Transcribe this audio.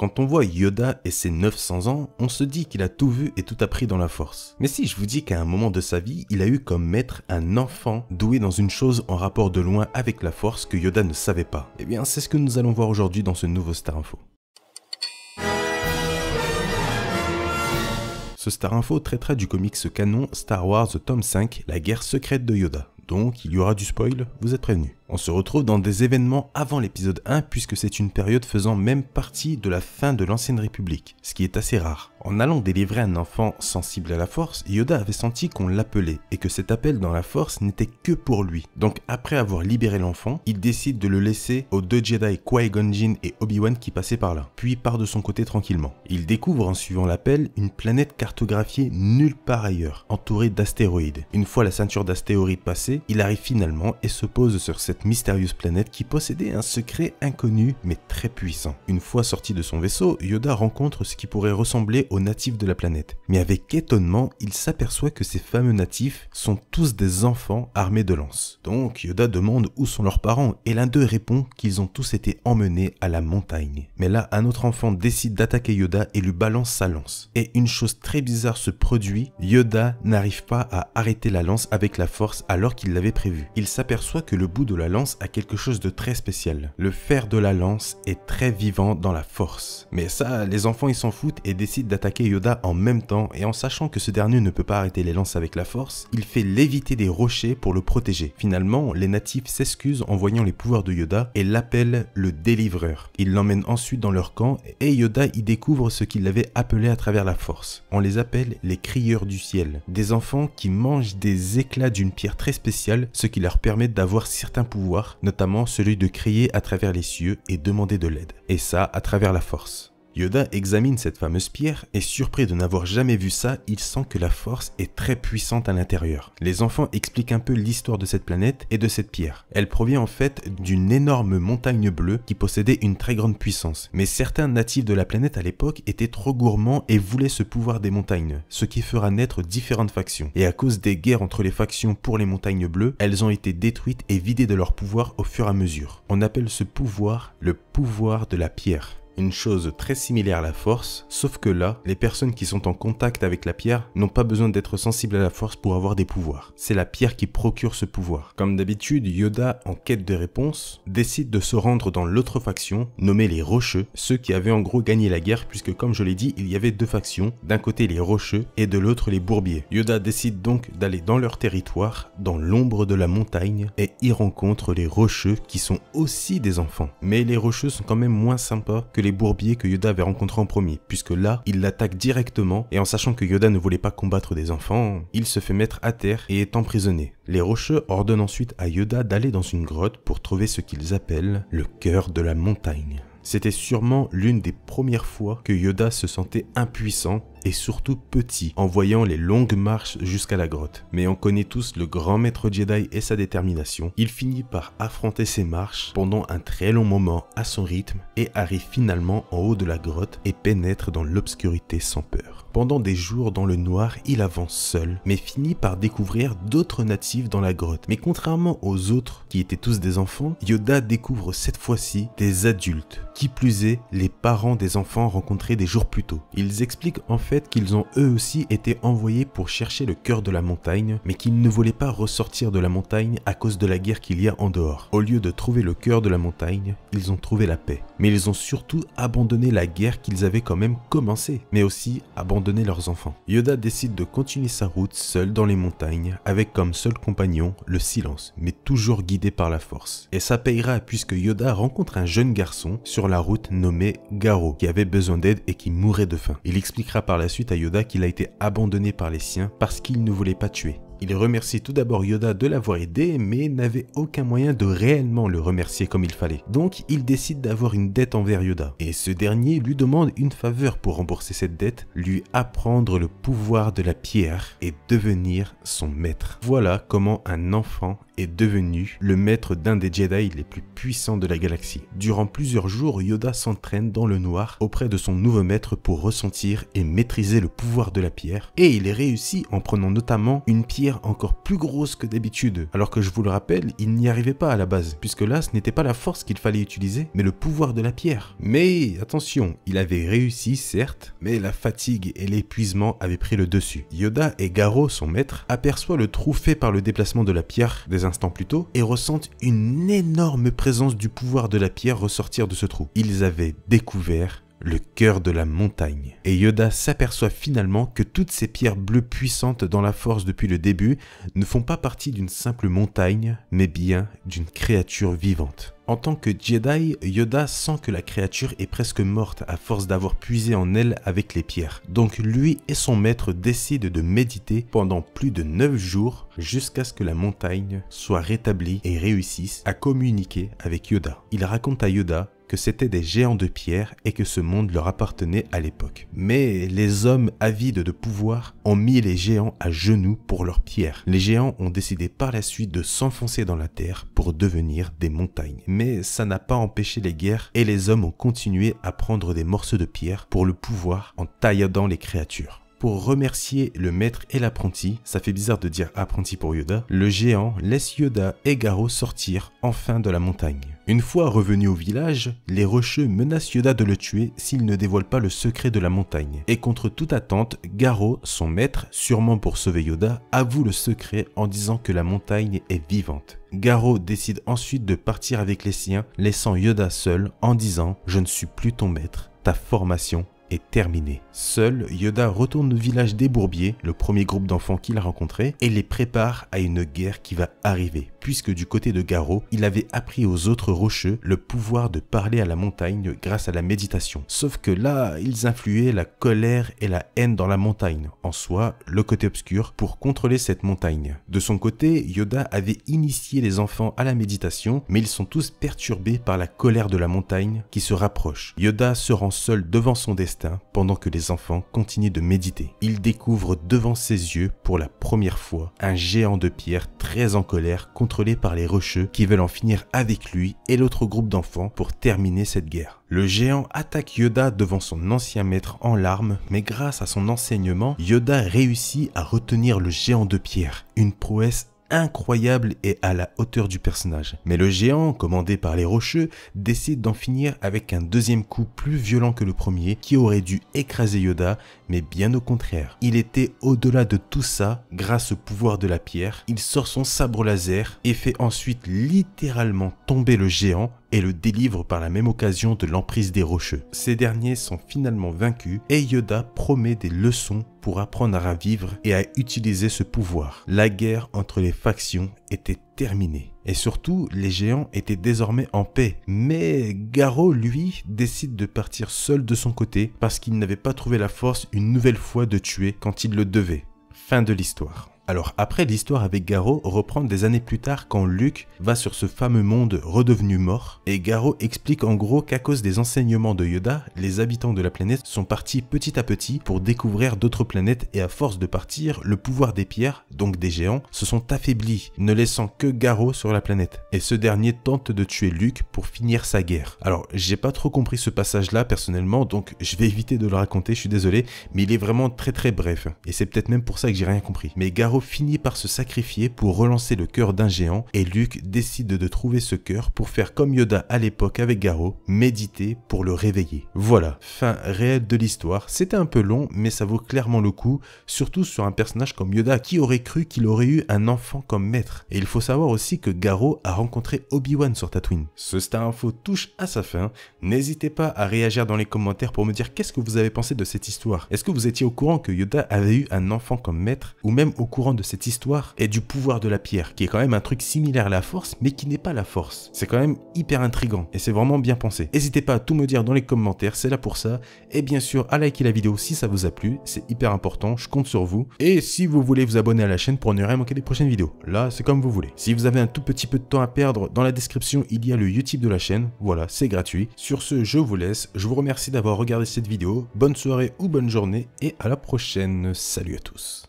Quand on voit Yoda et ses 900 ans, on se dit qu'il a tout vu et tout appris dans la Force. Mais si je vous dis qu'à un moment de sa vie, il a eu comme maître un enfant doué dans une chose en rapport de loin avec la Force que Yoda ne savait pas, eh bien c'est ce que nous allons voir aujourd'hui dans ce nouveau Star Info. Ce Star Info traitera du comics canon Star Wars tome 5, la guerre secrète de Yoda. Donc il y aura du spoil, vous êtes prévenus. On se retrouve dans des événements avant l'épisode 1 puisque c'est une période faisant même partie de la fin de l'Ancienne République, ce qui est assez rare. En allant délivrer un enfant sensible à la Force, Yoda avait senti qu'on l'appelait et que cet appel dans la Force n'était que pour lui. Donc après avoir libéré l'enfant, il décide de le laisser aux deux Jedi Qui-Gon Jinn et Obi-Wan qui passaient par là, puis part de son côté tranquillement. Il découvre en suivant l'appel une planète cartographiée nulle part ailleurs, entourée d'astéroïdes. Une fois la ceinture d'astéroïdes passée, il arrive finalement et se pose sur cette mystérieuse planète qui possédait un secret inconnu mais très puissant. Une fois sorti de son vaisseau, Yoda rencontre ce qui pourrait ressembler aux natifs de la planète. Mais avec étonnement, il s'aperçoit que ces fameux natifs sont tous des enfants armés de lances. Donc Yoda demande où sont leurs parents et l'un d'eux répond qu'ils ont tous été emmenés à la montagne. Mais là, un autre enfant décide d'attaquer Yoda et lui balance sa lance. Et une chose très bizarre se produit, Yoda n'arrive pas à arrêter la lance avec la force alors qu'il l'avait prévu. Il s'aperçoit que le bout de la lance a quelque chose de très spécial. Le fer de la lance est très vivant dans la force. Mais ça, les enfants ils s'en foutent et décident d'attaquer Yoda en même temps, et en sachant que ce dernier ne peut pas arrêter les lances avec la force, il fait léviter des rochers pour le protéger. Finalement, les natifs s'excusent en voyant les pouvoirs de Yoda et l'appellent le délivreur. Ils l'emmènent ensuite dans leur camp et Yoda y découvre ce qu'il avait appelé à travers la force. On les appelle les crieurs du ciel, des enfants qui mangent des éclats d'une pierre très spéciale, ce qui leur permet d'avoir certains pouvoirs, notamment celui de crier à travers les cieux et demander de l'aide. Et ça à travers la force. Yoda examine cette fameuse pierre et surpris de n'avoir jamais vu ça, il sent que la force est très puissante à l'intérieur. Les enfants expliquent un peu l'histoire de cette planète et de cette pierre. Elle provient en fait d'une énorme montagne bleue qui possédait une très grande puissance. Mais certains natifs de la planète à l'époque étaient trop gourmands et voulaient ce pouvoir des montagnes, ce qui fera naître différentes factions. Et à cause des guerres entre les factions pour les montagnes bleues, elles ont été détruites et vidées de leur pouvoir au fur et à mesure. On appelle ce pouvoir le pouvoir de la pierre. Une chose très similaire à la force, sauf que là, les personnes qui sont en contact avec la pierre n'ont pas besoin d'être sensibles à la force pour avoir des pouvoirs. C'est la pierre qui procure ce pouvoir. Comme d'habitude, Yoda, en quête de réponse, décide de se rendre dans l'autre faction, nommée les Rocheux, ceux qui avaient en gros gagné la guerre puisque comme je l'ai dit, il y avait deux factions, d'un côté les Rocheux et de l'autre les Bourbiers. Yoda décide donc d'aller dans leur territoire, dans l'ombre de la montagne, et y rencontre les Rocheux qui sont aussi des enfants. Mais les Rocheux sont quand même moins sympas que les Bourbiers que Yoda avait rencontrés en premier, puisque là, il l'attaque directement, et en sachant que Yoda ne voulait pas combattre des enfants, il se fait mettre à terre et est emprisonné. Les Rocheux ordonnent ensuite à Yoda d'aller dans une grotte pour trouver ce qu'ils appellent le cœur de la montagne. C'était sûrement l'une des premières fois que Yoda se sentait impuissant et surtout petit en voyant les longues marches jusqu'à la grotte. Mais on connaît tous le grand maître Jedi et sa détermination. Il finit par affronter ces marches pendant un très long moment à son rythme et arrive finalement en haut de la grotte et pénètre dans l'obscurité sans peur. Pendant des jours dans le noir, il avance seul, mais finit par découvrir d'autres natifs dans la grotte. Mais contrairement aux autres, qui étaient tous des enfants, Yoda découvre cette fois-ci des adultes. Qui plus est, les parents des enfants rencontrés des jours plus tôt. Ils expliquent en fait qu'ils ont eux aussi été envoyés pour chercher le cœur de la montagne, mais qu'ils ne voulaient pas ressortir de la montagne à cause de la guerre qu'il y a en dehors. Au lieu de trouver le cœur de la montagne, ils ont trouvé la paix. Mais ils ont surtout abandonné la guerre qu'ils avaient quand même commencé, mais aussi abandonné leurs enfants. Yoda décide de continuer sa route seul dans les montagnes, avec comme seul compagnon le silence, mais toujours guidé par la force. Et ça payera puisque Yoda rencontre un jeune garçon sur la route nommé Garo, qui avait besoin d'aide et qui mourait de faim. Il expliquera par la suite à Yoda qu'il a été abandonné par les siens parce qu'il ne voulait pas tuer. Il remercie tout d'abord Yoda de l'avoir aidé, mais n'avait aucun moyen de réellement le remercier comme il fallait. Donc il décide d'avoir une dette envers Yoda. Et ce dernier lui demande une faveur pour rembourser cette dette, lui apprendre le pouvoir de la pierre et devenir son maître. Voilà comment un enfant est devenu le maître d'un des Jedi les plus puissants de la galaxie. Durant plusieurs jours, Yoda s'entraîne dans le noir auprès de son nouveau maître pour ressentir et maîtriser le pouvoir de la pierre. Et il réussit en prenant notamment une pierre encore plus grosse que d'habitude. Alors que je vous le rappelle, il n'y arrivait pas à la base, puisque là ce n'était pas la force qu'il fallait utiliser, mais le pouvoir de la pierre. Mais attention, il avait réussi certes, mais la fatigue et l'épuisement avaient pris le dessus. Yoda et Garro, son maître, aperçoivent le trou fait par le déplacement de la pierre des instants plus tôt et ressentent une énorme présence du pouvoir de la pierre ressortir de ce trou. Ils avaient découvert le cœur de la montagne. Et Yoda s'aperçoit finalement que toutes ces pierres bleues puissantes dans la force depuis le début ne font pas partie d'une simple montagne, mais bien d'une créature vivante. En tant que Jedi, Yoda sent que la créature est presque morte à force d'avoir puisé en elle avec les pierres. Donc lui et son maître décident de méditer pendant plus de 9 jours jusqu'à ce que la montagne soit rétablie et réussisse à communiquer avec Yoda. Il raconte à Yoda que c'était des géants de pierre et que ce monde leur appartenait à l'époque. Mais les hommes avides de pouvoir ont mis les géants à genoux pour leurs pierres. Les géants ont décidé par la suite de s'enfoncer dans la terre pour devenir des montagnes. Mais ça n'a pas empêché les guerres et les hommes ont continué à prendre des morceaux de pierre pour le pouvoir en tailladant les créatures. Pour remercier le maître et l'apprenti, ça fait bizarre de dire apprenti pour Yoda, le géant laisse Yoda et Garro sortir enfin de la montagne. Une fois revenus au village, les rocheux menacent Yoda de le tuer s'il ne dévoile pas le secret de la montagne. Et contre toute attente, Garro, son maître, sûrement pour sauver Yoda, avoue le secret en disant que la montagne est vivante. Garro décide ensuite de partir avec les siens, laissant Yoda seul en disant « Je ne suis plus ton maître, ta formation est terminée ». Seul, Yoda retourne au village des Bourbiers, le premier groupe d'enfants qu'il a rencontré, et les prépare à une guerre qui va arriver, puisque du côté de Garro, il avait appris aux autres rocheux le pouvoir de parler à la montagne grâce à la méditation. Sauf que là, ils influaient la colère et la haine dans la montagne, en soi, le côté obscur, pour contrôler cette montagne. De son côté, Yoda avait initié les enfants à la méditation, mais ils sont tous perturbés par la colère de la montagne qui se rapproche. Yoda se rend seul devant son destin, pendant que les enfants continuent de méditer. Il découvre devant ses yeux, pour la première fois, un géant de pierre très en colère, contrôlé par les rocheux qui veulent en finir avec lui et l'autre groupe d'enfants pour terminer cette guerre. Le géant attaque Yoda devant son ancien maître en larmes, mais grâce à son enseignement, Yoda réussit à retenir le géant de pierre, une prouesse incroyable et à la hauteur du personnage. Mais le géant, commandé par les rocheux, décide d'en finir avec un deuxième coup plus violent que le premier qui aurait dû écraser Yoda, mais bien au contraire. Il était au-delà de tout ça grâce au pouvoir de la pierre. Il sort son sabre laser et fait ensuite littéralement tomber le géant et le délivre par la même occasion de l'emprise des rocheux. Ces derniers sont finalement vaincus et Yoda promet des leçons pour apprendre à vivre et à utiliser ce pouvoir. La guerre entre les factions était terminée. Et surtout, les géants étaient désormais en paix. Mais Garro, lui, décide de partir seul de son côté parce qu'il n'avait pas trouvé la force une nouvelle fois de tuer quand il le devait. Fin de l'histoire. Alors après, l'histoire avec Garro reprend des années plus tard quand Luke va sur ce fameux monde redevenu mort et Garro explique en gros qu'à cause des enseignements de Yoda, les habitants de la planète sont partis petit à petit pour découvrir d'autres planètes et à force de partir, le pouvoir des pierres, donc des géants, se sont affaiblis, ne laissant que Garro sur la planète. Et ce dernier tente de tuer Luke pour finir sa guerre. Alors j'ai pas trop compris ce passage là personnellement, donc je vais éviter de le raconter, je suis désolé, mais il est vraiment très bref. Et c'est peut-être même pour ça que j'ai rien compris. Mais Garro finit par se sacrifier pour relancer le cœur d'un géant et Luke décide de trouver ce cœur pour faire comme Yoda à l'époque avec Garro, méditer pour le réveiller. Voilà, fin réelle de l'histoire. C'était un peu long mais ça vaut clairement le coup, surtout sur un personnage comme Yoda. Qui aurait cru qu'il aurait eu un enfant comme maître? Et il faut savoir aussi que Garro a rencontré Obi-Wan sur Tatooine. Ce Star Info touche à sa fin. N'hésitez pas à réagir dans les commentaires pour me dire qu'est-ce que vous avez pensé de cette histoire. Est-ce que vous étiez au courant que Yoda avait eu un enfant comme maître, ou même au courant de cette histoire et du pouvoir de la pierre, qui est quand même un truc similaire à la force, mais qui n'est pas la force. C'est quand même hyper intriguant et c'est vraiment bien pensé. N'hésitez pas à tout me dire dans les commentaires, c'est là pour ça. Et bien sûr, à liker la vidéo si ça vous a plu, c'est hyper important, je compte sur vous. Et si vous voulez vous abonner à la chaîne pour ne rien manquer des prochaines vidéos, là c'est comme vous voulez. Si vous avez un tout petit peu de temps à perdre, dans la description il y a le Utip de la chaîne, voilà, c'est gratuit. Sur ce, je vous laisse, je vous remercie d'avoir regardé cette vidéo, bonne soirée ou bonne journée et à la prochaine, salut à tous.